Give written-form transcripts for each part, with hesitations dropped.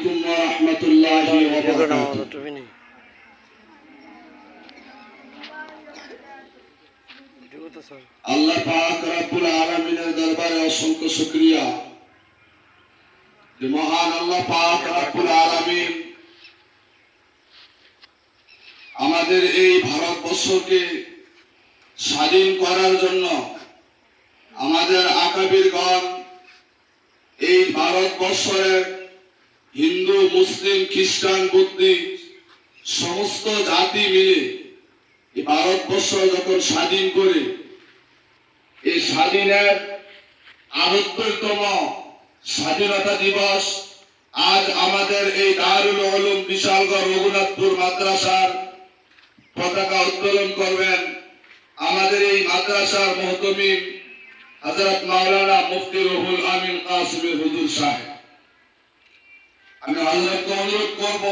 আলাইকুম ওয়া রাহমাতুল্লাহি ওয়া বারাকাতুহু। আল্লাহ পাক রব্বুল আলামিনের দরবারে অসংখ্য শুকরিয়া যে মহান আল্লাহ পাক রব্বুল আলামিন আমাদের এই ভারতবর্ষকে স্বাধীন করার জন্য আমাদের আকাবিরগণ এই ভারতবর্ষের হিন্দু মুসলিম খ্রিস্টান বুদ্ধিস্ট সমস্ত জাতি মিলে এই ভারতবর্ষ যখন স্বাধীন করে এই স্বাধীনের ৭৮তম স্বাধীনতা দিবস আজ আমাদের এই দারুল উলুম বিশালগড় রঘুনাথপুর মাদ্রাসার পতাকা উত্তোলন করবেন আমাদের এই মাদ্রাসার মুহতামিম হযরত মাওলানা মুফতি রুহুল আমিন কাসিমি হুজুর সাহেব। আমি হযরতকে অনুরোধ করব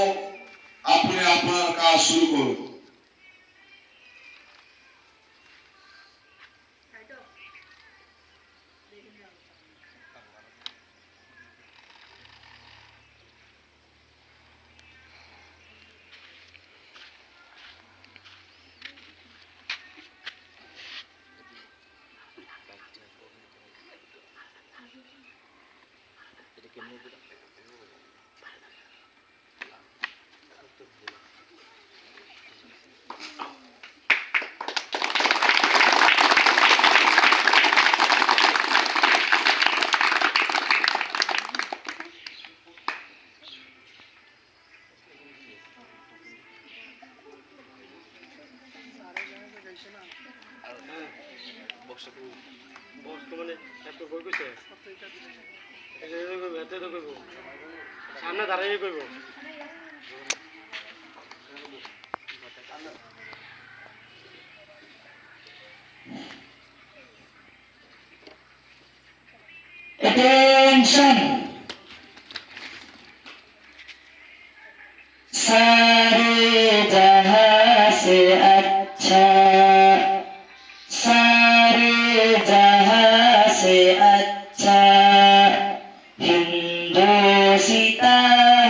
আপনি আপনার কাজ শুরু করুন। সামনে দাঁড়িয়ে করব Attention! सारे जहां से अच्छा, सारे जहां से अच्छा हिंदोसिता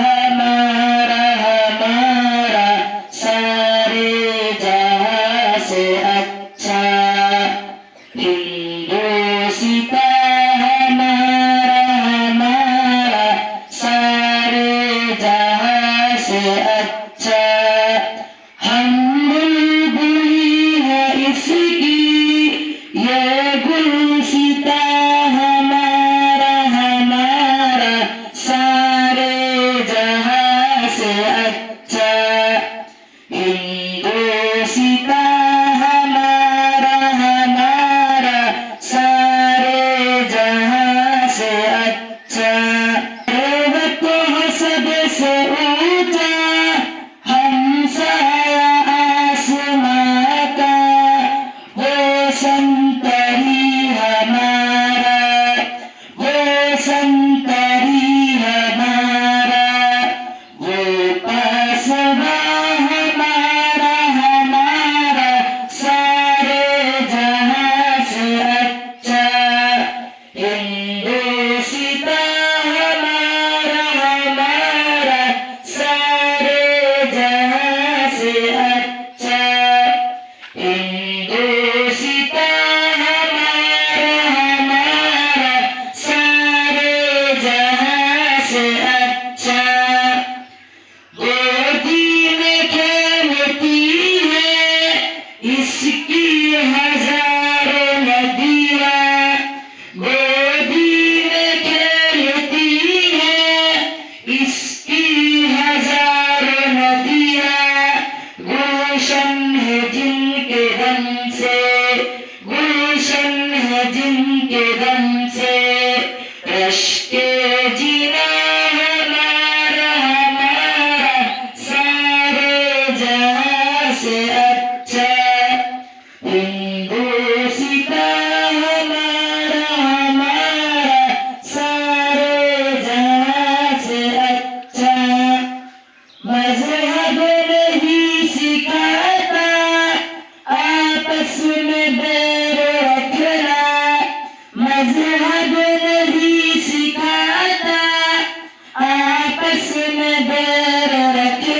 हमारा हमारा, सारे जहां से अच्छा हिंदोसिता हमारा हमारा, सारे जहां से अच्छा। हम बुलबुली है इसकी ये गुलसिता हमारा हमारा, सारे इसमें देर रखी